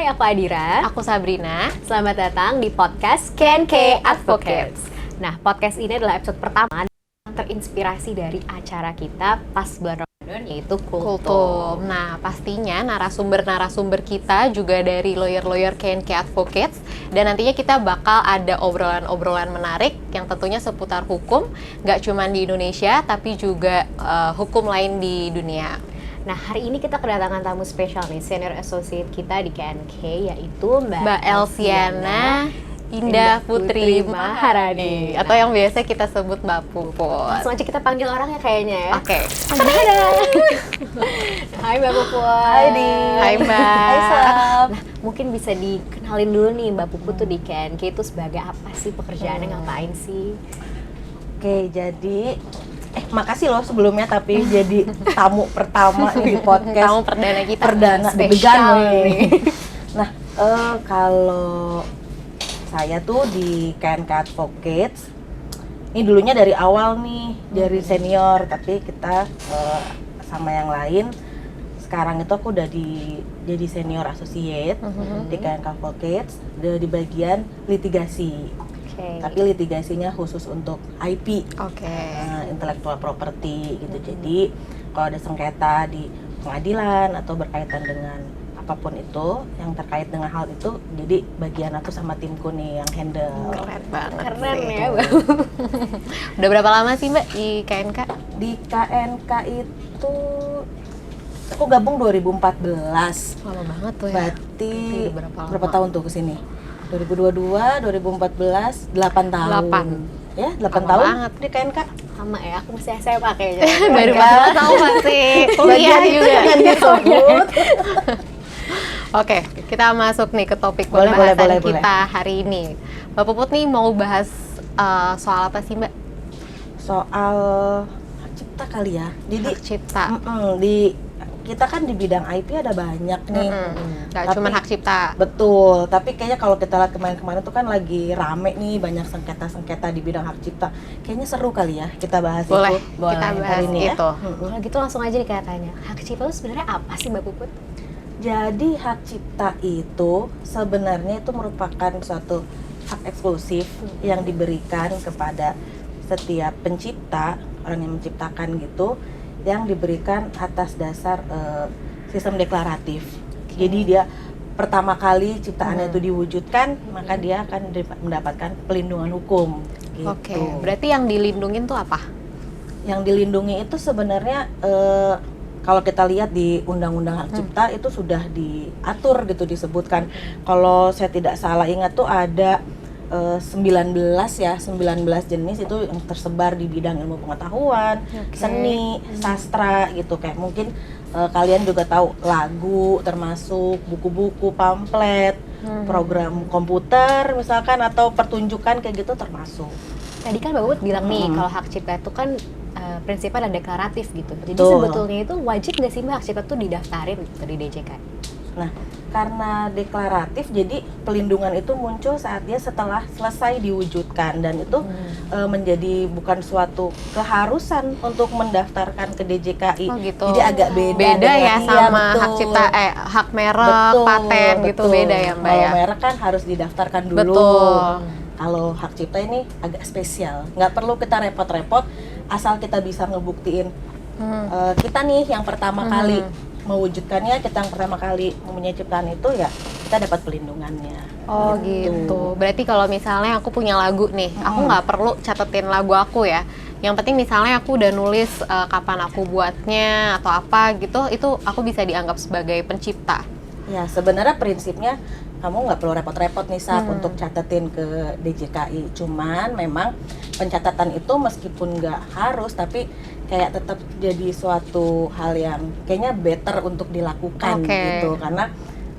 aku Adira. Aku Sabrina. Selamat datang di podcast KNK Advocates. Nah, podcast ini adalah episode pertama yang terinspirasi dari acara kita pas bulan Ramadan, yaitu Kultum. Nah, pastinya narasumber-narasumber kita juga dari lawyer-lawyer KNK Advocates. Dan nantinya kita bakal ada obrolan-obrolan menarik yang tentunya seputar hukum, nggak cuma di Indonesia, tapi juga hukum lain di dunia. Nah, hari ini kita kedatangan tamu spesial nih, senior associate kita di KNK, yaitu Mbak Elsiana Indah Putri Maharani, atau yang biasa kita sebut Mbak Puput. Langsung aja kita panggil orangnya kayaknya ya. Oke. Hai Mbak Puput. Hai Di. Hai Mbak. Hai Sab. Nah, mungkin bisa dikenalin dulu nih Mbak Puput tuh di KNK itu sebagai apa sih, pekerjaannya ngapain sih? Oke, jadi makasih loh sebelumnya tapi jadi tamu pertama nih di podcast. Tamu perdana kita. Perdana Spesial nih. nih. Nah, kalau saya tuh di KNK Advocates, ini dulunya dari awal nih, dari senior, tapi kita sama yang lain. Sekarang itu aku udah jadi senior associate di KNK Advocates, di bagian litigasi. Tapi litigasinya khusus untuk IP, intellectual property gitu. Jadi kalau ada sengketa di pengadilan atau berkaitan dengan apapun itu yang terkait dengan hal itu, jadi bagian aku sama timku nih yang handle. Keren banget. Keren sih. ya Mbak. Udah berapa lama sih Mbak di KNK? Di KNK itu aku gabung 2014. Lama banget tuh ya. Berarti Berapa lama? berapa tahun tuh kesini? 2022, 2014, 8 tahun. 8. Ya, 8 Lama tahun banget. di KNK. Sama ya, aku masih SMA kayaknya. Dari mana tahu masih kuliah juga. Yang disebut. Oke, kita masuk nih ke topik Boleh, pembahasan boleh, kita hari ini. Mbak Puput nih mau bahas soal apa sih Mbak? Soal hak cipta kali ya. Jadi Hak cipta. kita kan di bidang IP ada banyak nih. Gak Tapi- cuma hak cipta. Betul, tapi kayaknya kalau kita lihat kemarin-kemarin tuh kan lagi rame nih, banyak sengketa-sengketa di bidang hak cipta. Kayaknya seru kali ya kita bahas Boleh, itu. kita bahas hari ini ya. itu. Kalau gitu langsung aja nih katanya. Hak cipta itu sebenarnya apa sih Mbak Puput? Jadi hak cipta itu sebenarnya itu merupakan suatu hak eksklusif yang diberikan kepada setiap pencipta, orang yang menciptakan gitu, yang diberikan atas dasar sistem deklaratif. Jadi dia pertama kali ciptaannya itu diwujudkan, maka dia akan mendapatkan pelindungan hukum. Gitu. Oke, berarti yang dilindungin tuh apa? Yang dilindungi itu sebenarnya kalau kita lihat di Undang-Undang Hak Cipta itu sudah diatur gitu, disebutkan. Kalau saya tidak salah ingat tuh ada 19 jenis itu yang tersebar di bidang ilmu pengetahuan, seni, sastra gitu. Kayak mungkin kalian juga tahu lagu termasuk buku-buku, pamflet, program komputer misalkan, atau pertunjukan kayak gitu termasuk. Tadi kan Mbak Puput bilang nih kalau hak cipta itu kan prinsipnya ada deklaratif gitu. Jadi Betul. sebetulnya itu wajib nggak sih Mbak hak cipta itu didaftarin gitu di DJK? Nah, karena deklaratif, jadi pelindungan itu muncul saat dia setelah selesai diwujudkan, dan itu menjadi bukan suatu keharusan untuk mendaftarkan ke DJKI. Oh gitu. Jadi agak beda ya dengan- sama iya, hak betul. cipta, hak merek, Betul, paten gitu, betul. beda ya Mbak Kalau ya? merek kan harus didaftarkan dulu. Betul. Kalau hak cipta ini agak spesial, nggak perlu kita repot-repot, asal kita bisa ngebuktiin kita nih yang pertama kali mewujudkannya, kita yang pertama kali mempunyai ciptaan itu, ya kita dapat pelindungannya. Oh gitu. Berarti kalau misalnya aku punya lagu nih, aku nggak perlu catetin lagu aku ya. Yang penting misalnya aku udah nulis kapan aku buatnya atau apa gitu, itu aku bisa dianggap sebagai pencipta. Ya, sebenarnya prinsipnya kamu nggak perlu repot-repot nih untuk catetin ke DJKI. Cuman memang pencatatan itu meskipun nggak harus, tapi kayak tetap jadi suatu hal yang kayaknya better untuk dilakukan gitu, karena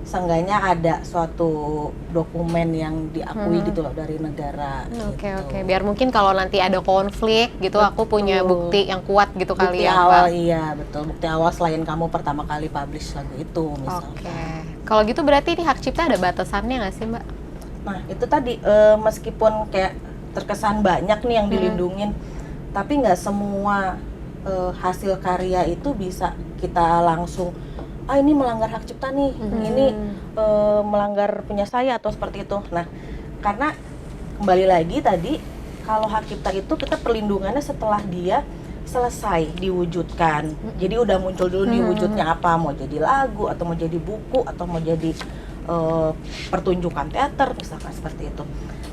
seenggaknya ada suatu dokumen yang diakui gitu loh dari negara. Oke, gitu. biar mungkin kalau nanti ada konflik gitu, aku punya bukti yang kuat gitu kali Bukti ya awal, Mbak? iya betul, bukti awal selain kamu pertama kali publish lagu itu misalnya. Oke. Kalau gitu berarti ini hak cipta ada batasannya nggak sih Mbak? Nah itu tadi meskipun kayak terkesan banyak nih yang dilindungin, tapi nggak semua hasil karya itu bisa kita langsung ini melanggar hak cipta nih, ini melanggar punya saya atau seperti itu. Nah, karena kembali lagi tadi, kalau hak cipta itu kita perlindungannya setelah dia selesai diwujudkan. Jadi udah muncul dulu di wujudnya apa, mau jadi lagu atau mau jadi buku atau mau jadi pertunjukan teater misalkan seperti itu.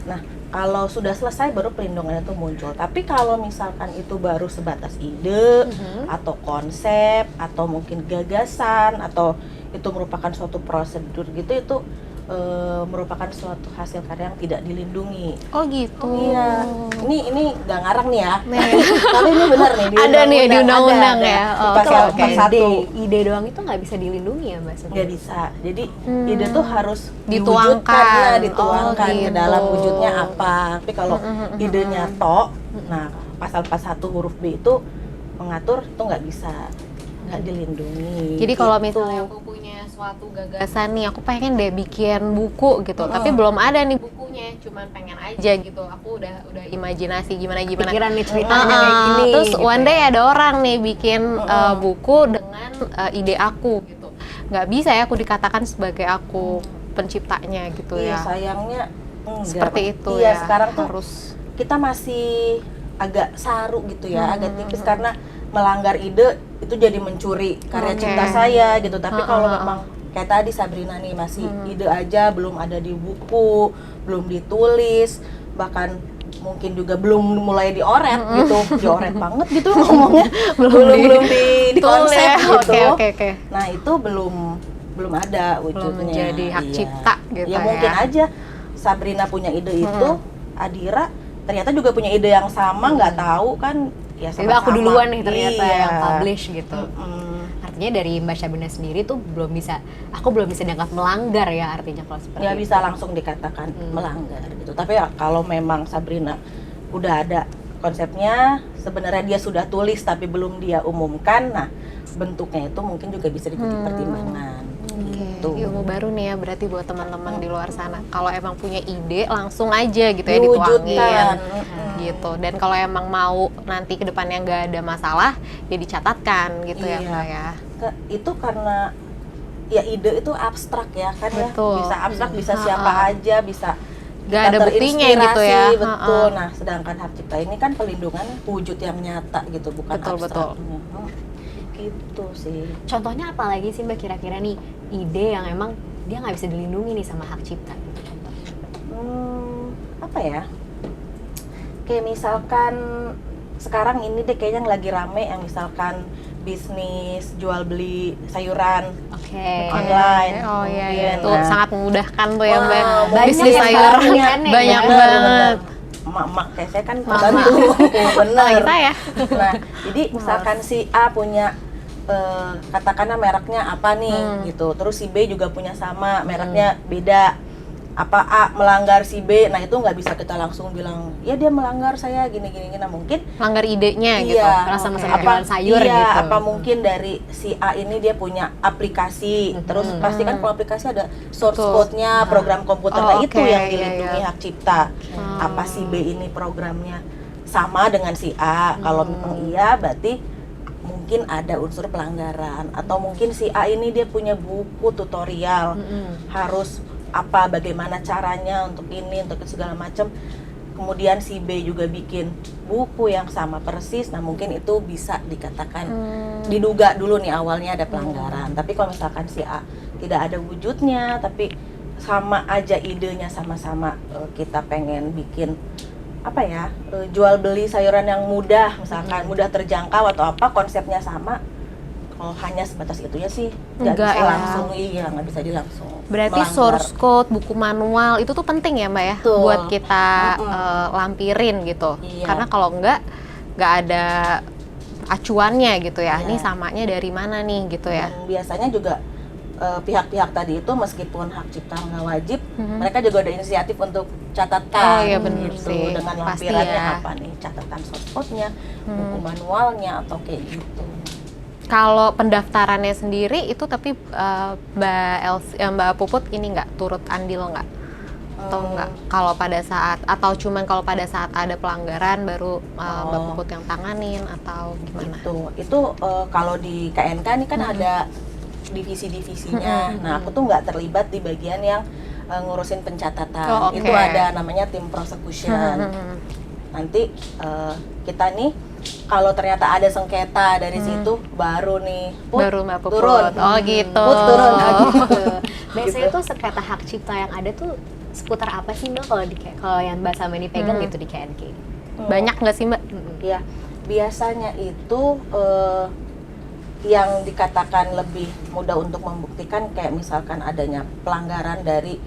Nah, kalau sudah selesai baru perlindungannya itu muncul. Tapi kalau misalkan itu baru sebatas ide atau konsep atau mungkin gagasan atau itu merupakan suatu prosedur gitu, itu merupakan suatu hasil karya yang tidak dilindungi. Oh gitu. Iya. Ini nggak ngarang nih ya. Tapi ini benar nih. Ada nih di undang-undang ya. Di pasal Ide doang itu nggak bisa dilindungi ya Mbak Suti? nggak bisa. Jadi ide tuh harus Dituangkan. dituangkan ke gitu. dalam wujudnya apa. Tapi kalau idenya tok, nah pasal 41 huruf B itu mengatur tuh nggak bisa, nggak dilindungi. Jadi kalau Gitu. misalnya aku punya suatu gagasan nih, aku pengen deh bikin buku gitu, tapi belum ada nih bukunya, cuman pengen aja gitu. Aku udah imajinasi gimana. Pikiran nih ceritanya kayak gini. Terus gitu one ya. day ada orang nih bikin buku dengan ide aku gitu. Nggak bisa ya aku dikatakan sebagai aku penciptanya gitu Iya, ya. sayangnya enggak. Seperti itu iya, ya. sekarang tuh harus kita masih agak saru gitu ya, agak tipis karena melanggar ide itu jadi mencuri karya Oke. cipta saya gitu. Tapi kalau memang kayak tadi Sabrina nih masih ide aja, belum ada di buku, belum ditulis, bahkan mungkin juga belum mulai dioret gitu, dioret banget gitu ngomongnya, belum di konsep ya. gitu. Oke. Nah itu belum ada wujudnya. menjadi hak Iya. cipta gitu Ya ya. mungkin aja Sabrina punya ide itu, Adira ternyata juga punya ide yang sama, nggak tahu kan ya Jadi sama-sama. aku duluan nih ternyata Iya. yang publish gitu. Artinya dari Mbak Sabrina sendiri tuh aku belum bisa dianggap melanggar ya artinya kalau seperti Nggak itu. bisa langsung dikatakan melanggar gitu. Tapi ya, kalau memang Sabrina udah ada konsepnya, sebenarnya dia sudah tulis tapi belum dia umumkan, nah bentuknya itu mungkin juga bisa dijadi pertimbangan. Gitu. Ilmu baru nih ya berarti buat teman-teman di luar sana. Kalau emang punya ide langsung aja gitu ya Diwujudkan. dituangin gitu. Dan kalau emang mau nanti ke depannya nggak ada masalah ya dicatatkan gitu ya Iya. Mbak ya. Itu karena ya ide itu abstrak ya kan ya, Betul. bisa abstrak, bisa siapa aja, bisa Nggak kita ada buktinya gitu terinspirasi, ya. betul. Nah sedangkan hak cipta ini kan pelindungan wujud yang nyata gitu, bukan Betul. abstraknya. Gitu sih. Contohnya apa lagi sih Mbak kira-kira nih ide yang emang dia nggak bisa dilindungi nih sama hak cipta gitu contohnya? Apa ya? Kayak misalkan sekarang ini deh kayaknya yang lagi rame yang misalkan bisnis jual beli sayuran Oke. online. Oh iya Mungkin. itu Nah, sangat memudahkan tuh ya Wah, Mbak. banyak Bisnis ya sayuran sekarang ya. banyak Bener, banget. Emak-emak kayak saya kan bantu, bener. Kita ya. Nah, jadi misalkan si A punya katakanlah mereknya apa nih gitu, terus si B juga punya sama mereknya beda, apa A melanggar si B, nah itu nggak bisa kita langsung bilang ya dia melanggar saya gini. Nah mungkin Langgar idenya gitu. Karena sama-sama jualan sayur iya, gitu. apa mungkin dari si A ini dia punya aplikasi, terus pasti kan kalau aplikasi ada source Betul. code-nya, program komputer, Oh, nah itu oke, yang iya, dilindungi iya. hak cipta. Apa si B ini programnya sama dengan si A, kalau memang iya berarti mungkin ada unsur pelanggaran, atau mungkin si A ini dia punya buku tutorial, harus apa bagaimana caranya untuk ini untuk segala macam, kemudian si B juga bikin buku yang sama persis, nah mungkin itu bisa dikatakan diduga dulu nih awalnya ada pelanggaran. Tapi kalau misalkan si A tidak ada wujudnya tapi sama aja idenya, sama-sama kita pengen bikin apa ya, jual beli sayuran yang mudah misalkan, mudah terjangkau atau apa, konsepnya sama, kalau hanya sebatas itunya sih nggak Enggak bisa ya. langsung, iya nggak bisa dilangsung Berarti melanggar. source code, buku manual itu tuh penting ya Mbak ya, Betul. buat kita lampirin gitu. Iya. Karena kalau nggak ada acuannya gitu ya. Iya. Ini samanya dari mana nih gitu ya. Dan biasanya juga pihak-pihak tadi itu meskipun hak cipta nggak wajib, mereka juga ada inisiatif untuk Oh catatan iya, bener gitu, sih. dengan Pasti lampirannya ya. apa nih, catatan source code-nya, buku manualnya atau kayak gitu. Kalau pendaftarannya sendiri itu tapi Mbak Puput ini nggak turut andil nggak? Atau nggak? Kalau pada saat, atau cuman kalau pada saat ada pelanggaran baru Mbak Puput yang tanganin atau gimana? Itu kalau di KNK ini kan ada divisi-divisinya. Nah, aku tuh nggak terlibat di bagian yang ngurusin pencatatan. Oh, oke. Itu ada namanya tim prosecution. Nanti kita nih kalau ternyata ada sengketa dari situ baru nih Baru Mbak Puput. turun. Oh gitu. Put turun. Biasanya tuh sengketa hak cipta yang ada tuh seputar apa sih Mbak kalau yang Mbak sama ini pegang gitu di KNK? Banyak nggak sih Mbak? Ya, biasanya itu yang dikatakan lebih mudah untuk membuktikan kayak misalkan adanya pelanggaran dari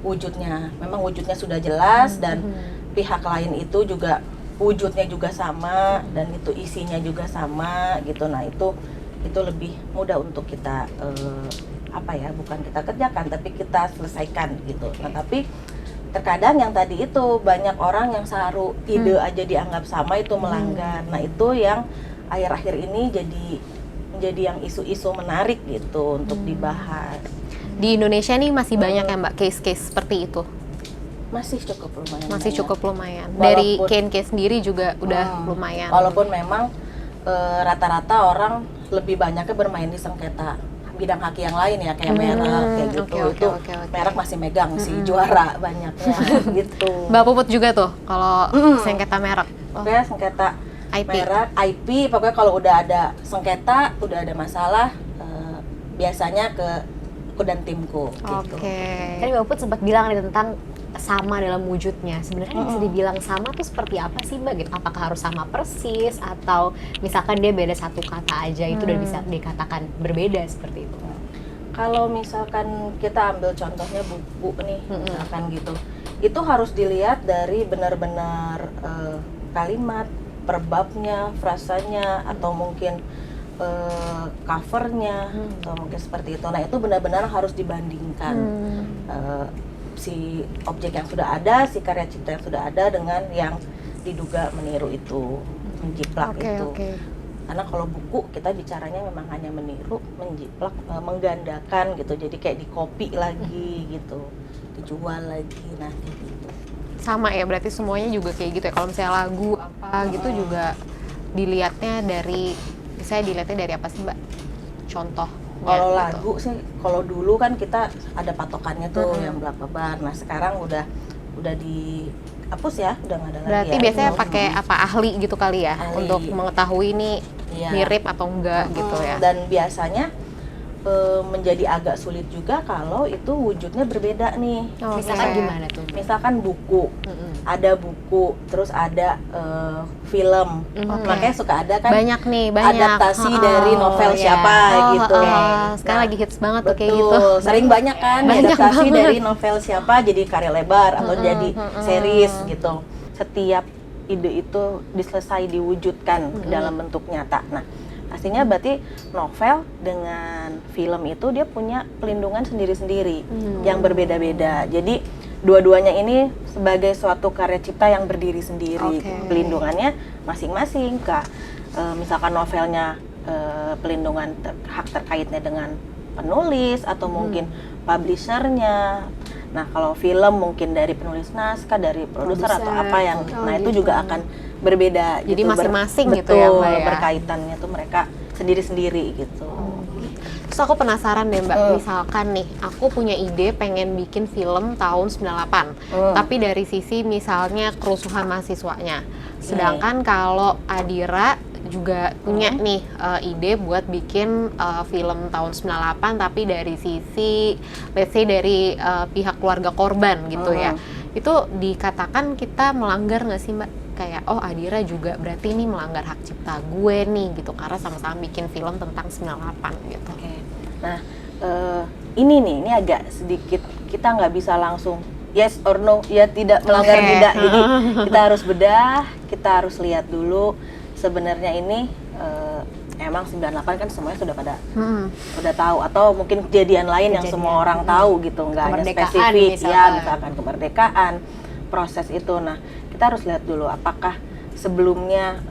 wujudnya. Memang wujudnya sudah jelas dan pihak lain itu juga wujudnya juga sama dan itu isinya juga sama gitu. Nah, itu lebih mudah untuk kita bukan kita kerjakan tapi kita selesaikan gitu. Nah, tapi terkadang yang tadi itu banyak orang yang saru ide aja dianggap sama itu melanggar. Nah, itu yang akhir-akhir ini menjadi yang isu-isu menarik gitu untuk dibahas. Di Indonesia nih masih banyak ya Mbak case-case seperti itu? Masih cukup lumayan. Masih banyak. cukup lumayan. Dari Walaupun- KNK sendiri juga udah lumayan. Walaupun memang rata-rata orang lebih banyaknya bermain di sengketa bidang haki yang lain ya kayak merek kayak gitu. Oke. Merek masih megang sih juara banyaknya gitu. Mbak Puput juga tuh kalau sengketa merek. Pokoknya sengketa IP. merek, IP, pokoknya kalau udah ada sengketa, udah ada masalah, biasanya ke aku dan timku gitu. Tadi Mbak Puput sempat bilang nih tentang sama dalam wujudnya. Sebenarnya bisa dibilang sama tuh seperti apa sih Mbak gitu? Apakah harus sama persis atau misalkan dia beda satu kata aja itu udah bisa dikatakan berbeda seperti itu? Kalau misalkan kita ambil contohnya buku nih, misalkan gitu, itu harus dilihat dari benar-benar kalimat, perbabnya, frasanya, atau mungkin covernya, atau mungkin seperti itu. Nah, itu benar-benar harus dibandingkan si objek yang sudah ada, si karya cipta yang sudah ada dengan yang diduga meniru itu, menjiplak itu. Karena kalau buku kita bicaranya memang hanya meniru, menjiplak, menggandakan gitu. Jadi kayak dikopi lagi gitu, dijual lagi nanti gitu. Sama ya, berarti semuanya juga kayak gitu ya. Kalau misalnya lagu apa gitu juga dilihatnya dari apa sih Mbak? Contoh. Kalau lagu sih, kalau dulu kan kita ada patokannya tuh yang berapa bar. Nah, sekarang udah dihapus ya, udah nggak ada lagi. Berarti ya. biasanya pakai apa ahli gitu kali ya Ahli. untuk mengetahui ini mirip atau enggak gitu ya. Dan biasanya menjadi agak sulit juga kalau itu wujudnya berbeda nih. Misalkan gimana tuh? Misalkan buku, ada buku, terus ada film. Makanya suka ada kan Banyak adaptasi dari novel siapa gitu. Sekarang lagi hits banget tuh kayak Betul, gitu. sering banyak kan adaptasi dari novel siapa jadi karya lebar atau jadi series gitu. Setiap ide itu diwujudkan dalam bentuk nyata. Nah, pastinya berarti novel dengan film itu dia punya pelindungan sendiri-sendiri yang berbeda-beda. Jadi dua-duanya ini sebagai suatu karya cipta yang berdiri sendiri. Pelindungannya masing-masing. Misalkan novelnya pelindungan hak terkaitnya dengan penulis atau mungkin publishernya. Nah, kalau film mungkin dari penulis naskah, dari produser atau apa yang, nah itu juga akan berbeda. Jadi gitu, masing-masing gitu ya Mbak ya? Berkaitannya tuh mereka sendiri-sendiri gitu. Terus aku penasaran deh Mbak, misalkan nih aku punya ide pengen bikin film tahun 98, tapi dari sisi misalnya kerusuhan mahasiswanya. Sedangkan kalau Adira juga punya nih ide buat bikin film tahun 98 tapi dari sisi let's say dari pihak keluarga korban gitu ya. Itu dikatakan kita melanggar nggak sih Mbak? Kayak Adira juga berarti ini melanggar hak cipta gue nih gitu karena sama-sama bikin film tentang 98 gitu. Nah, ini agak sedikit kita nggak bisa langsung yes or no, ya tidak melanggar tidak. Jadi kita harus bedah, kita harus lihat dulu sebenarnya ini emang 98 kan semuanya sudah pada udah tahu, atau mungkin kejadian lain yang semua orang tahu gitu, nggak hanya spesifik misalkan kemerdekaan, proses itu. Nah, kita harus lihat dulu apakah sebelumnya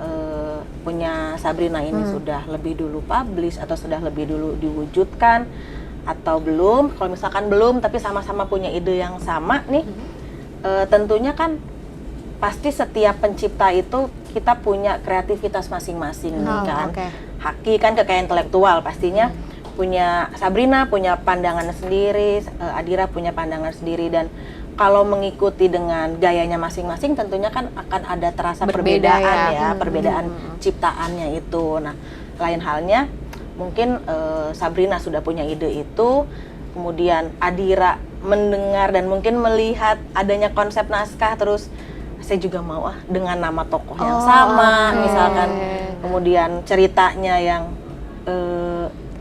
punya Sabrina ini sudah lebih dulu publish atau sudah lebih dulu diwujudkan atau belum. Kalau misalkan belum tapi sama-sama punya ide yang sama nih, tentunya kan pasti setiap pencipta itu kita punya kreativitas masing-masing kan. Haki kan kekayaan intelektual, pastinya Sabrina punya pandangan sendiri, Adira punya pandangan sendiri, dan kalau mengikuti dengan gayanya masing-masing tentunya kan akan ada terasa Berbeda perbedaan ya. perbedaan ciptaannya itu. Nah, lain halnya mungkin Sabrina sudah punya ide itu, kemudian Adira mendengar dan mungkin melihat adanya konsep naskah, terus saya juga mau dengan nama tokoh yang sama, misalkan kemudian ceritanya yang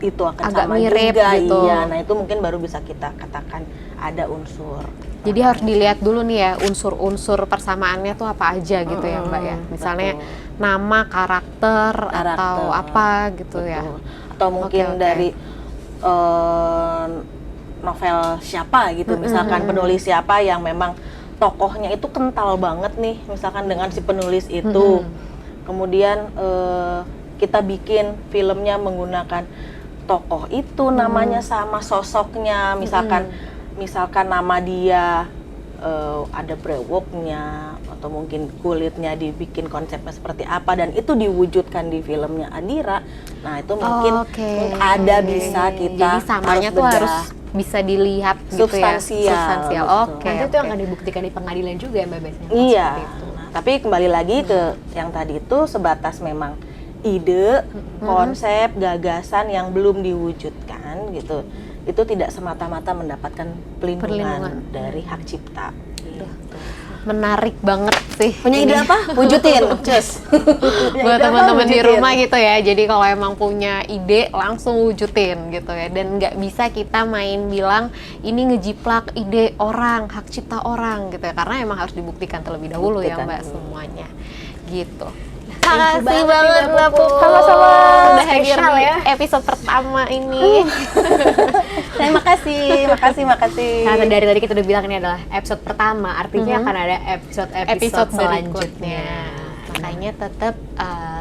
itu akan agak sama mirip juga, gitu. iya. Nah itu mungkin baru bisa kita katakan ada unsur. Jadi harus dilihat dulu nih ya unsur-unsur persamaannya tuh apa aja gitu ya Mbak ya. Misalnya Betul. nama, karakter atau apa gitu ya. Betul. Atau mungkin Oke. dari novel siapa gitu, misalkan penulis siapa yang memang tokohnya itu kental banget nih, misalkan dengan si penulis itu. Kemudian kita bikin filmnya menggunakan tokoh itu, namanya sama, sosoknya, misalkan nama dia ada brewoknya, atau mungkin kulitnya dibikin konsepnya seperti apa, dan itu diwujudkan di filmnya Adira. Nah itu mungkin ada bisa kita jadi samanya tuh harus bisa dilihat gitu ya. Substansial. Oke. Nanti itu yang akan dibuktikan di pengadilan juga ya Mbak biasanya. Iya. Seperti itu. Nah, tapi kembali lagi ke yang tadi itu sebatas memang ide, konsep, gagasan yang belum diwujudkan gitu. Itu tidak semata-mata mendapatkan pelindungan dari hak cipta. Gitu. Menarik banget sih. Punya ide apa? Wujudin, cus. Buat teman-teman di rumah gitu ya. Jadi kalau emang punya ide langsung wujudin gitu ya. Dan nggak bisa kita main bilang ini ngejiplak ide orang, hak cipta orang gitu ya. Karena emang harus dibuktikan terlebih dahulu ya Mbak semuanya. Gitu. Makasih banget Mbak Puput. Sama-sama. Udah hadir Spesial di ya. episode pertama ini. Terima kasih. Karena dari tadi kita udah bilang ini adalah episode pertama, artinya akan ada episode selanjutnya. Makanya tetap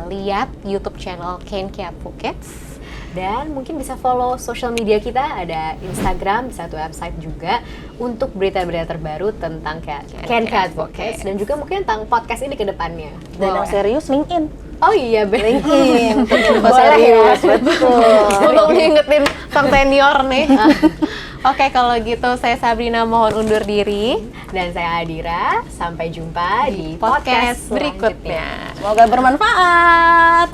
lihat YouTube channel Kenki Advocates. Dan mungkin bisa follow social media kita, ada Instagram, bisa satu website juga untuk berita-berita terbaru tentang Kenki Advocates, dan juga mungkin tentang podcast ini ke depannya. Dan yang serius LinkedIn. Oh iya, LinkedIn. Boleh Serius, ya. betul. Untuk ngingetin sang senior nih. Oke, kalau gitu saya Sabrina mohon undur diri. Dan saya Adira, sampai jumpa di Podcast podcast berikutnya. Semoga bermanfaat.